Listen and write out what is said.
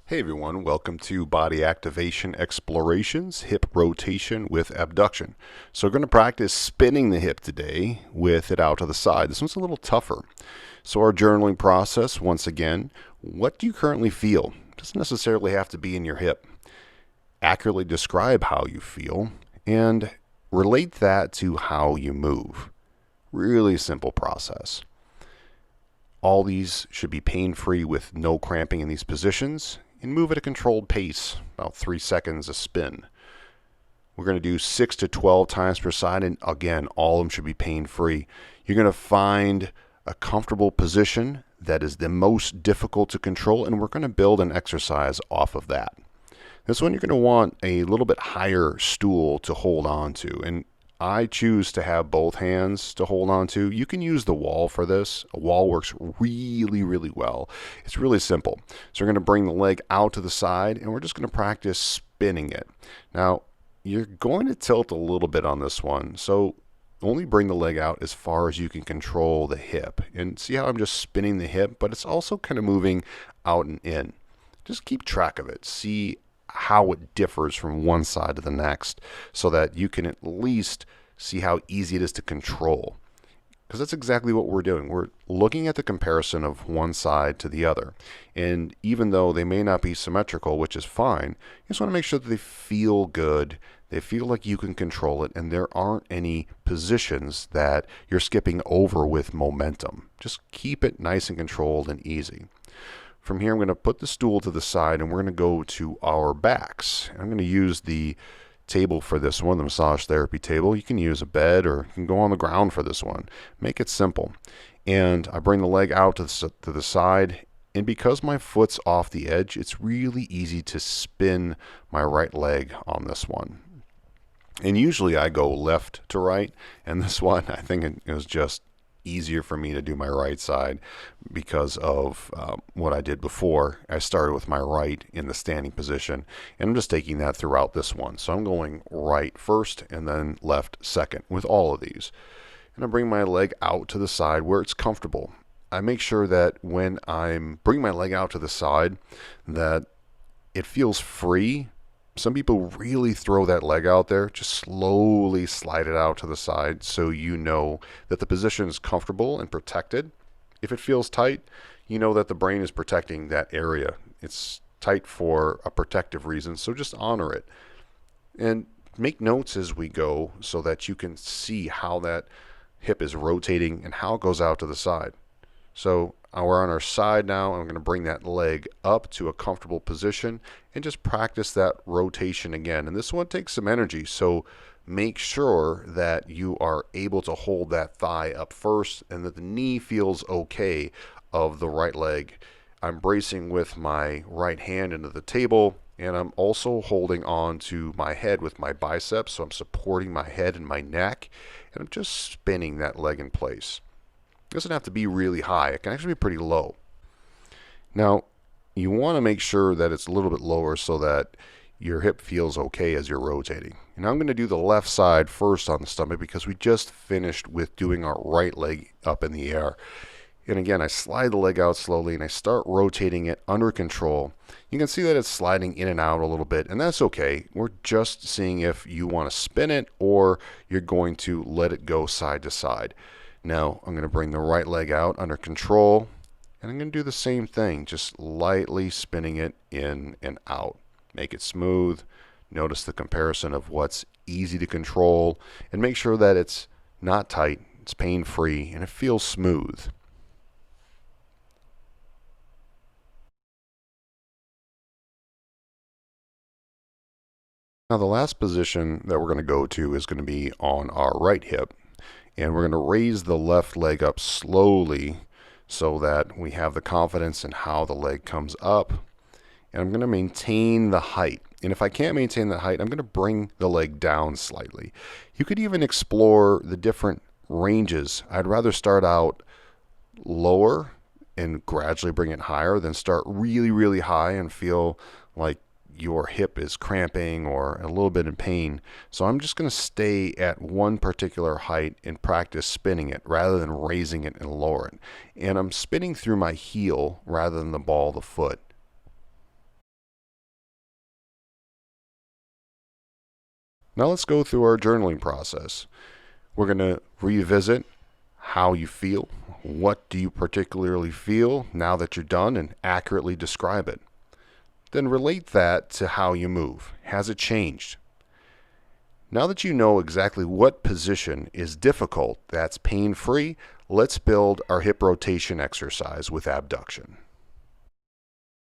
Hey everyone, welcome to Body Activation Explorations, Hip Rotation with Abduction. So we're going to practice spinning the hip today with it out to the side. This one's a little tougher. So our journaling process, once again, what do you currently feel? It doesn't necessarily have to be in your hip. Accurately describe how you feel and relate that to how you move. Really simple process. All these should be pain-free with no cramping in these positions, and move at a controlled pace, about 3 seconds a spin. We're going to do 6 to 12 times per side, and again, all of them should be pain-free. You're going to find a comfortable position that is the most difficult to control, and we're going to build an exercise off of that. This one you're going to want a little bit higher stool to hold on to, and I choose to have both hands to hold on to. You can use the wall for this. A wall works really well. It's really simple. So we're going to bring the leg out to the side and we're just going to practice spinning it. Now, you're going to tilt a little bit on this one. So only bring the leg out as far as you can control the hip. And see how I'm just spinning the hip, but it's also kind of moving out and in. Just keep track of it. See how it differs from one side to the next so that you can at least see how easy it is to control. Because that's exactly what we're doing. We're looking at the comparison of one side to the other. And even though they may not be symmetrical, which is fine, you just want to make sure that they feel good, they feel like you can control it, and there aren't any positions that you're skipping over with momentum. Just keep it nice and controlled and easy. From here, I'm going to put the stool to the side and we're going to go to our backs. I'm going to use the table for this one, the massage therapy table. You can use a bed or you can go on the ground for this one. Make it simple. And I bring the leg out to the side, and because my foot's off the edge, it's really easy to spin my right leg on this one. And usually I go left to right, and this one I think it was just easier for me to do my right side because of what I did before. I started with my right in the standing position, and I'm just taking that throughout this one. So I'm going right first and then left second with all of these. And I bring my leg out to the side where it's comfortable. I make sure that when I'm bringing my leg out to the side that it feels free. Some people really throw that leg out there. Just slowly slide it out to the side so you know that the position is comfortable and protected. If it feels tight, you know that the brain is protecting that area. It's tight for a protective reason, so just honor it. And make notes as we go so that you can see how that hip is rotating and how it goes out to the side. So we're on our side now, and I'm going to bring that leg up to a comfortable position and just practice that rotation again. And this one takes some energy, so make sure that you are able to hold that thigh up first and that the knee feels okay of the right leg. I'm bracing with my right hand into the table, and I'm also holding on to my head with my biceps, so I'm supporting my head and my neck, and I'm just spinning that leg in place. It doesn't have to be really high. It can actually be pretty low. Now, you want to make sure that it's a little bit lower so that your hip feels okay as you're rotating. And I'm going to do the left side first on the stomach because we just finished with doing our right leg up in the air. And again, I slide the leg out slowly and I start rotating it under control. You can see that it's sliding in and out a little bit, and that's okay. We're just seeing if you want to spin it or you're going to let it go side to side. Now I'm going to bring the right leg out under control, and I'm going to do the same thing, just lightly spinning it in and out. Make it smooth. Notice the comparison of what's easy to control, and make sure that it's not tight, it's pain-free, and it feels smooth. Now the last position that we're going to go to is going to be on our right hip. And we're going to raise the left leg up slowly so that we have the confidence in how the leg comes up. And I'm going to maintain the height. And if I can't maintain the height, I'm going to bring the leg down slightly. You could even explore the different ranges. I'd rather start out lower and gradually bring it higher than start really high and feel like your hip is cramping or a little bit in pain. So I'm just going to stay at one particular height and practice spinning it rather than raising it and lowering. And I'm spinning through my heel rather than the ball of the foot. Now let's go through our journaling process. We're going to revisit how you feel. What do you particularly feel now that you're done, and accurately describe it. Then relate that to how you move. Has it changed? Now that you know exactly what position is difficult, that's pain-free, let's build our hip rotation exercise with abduction.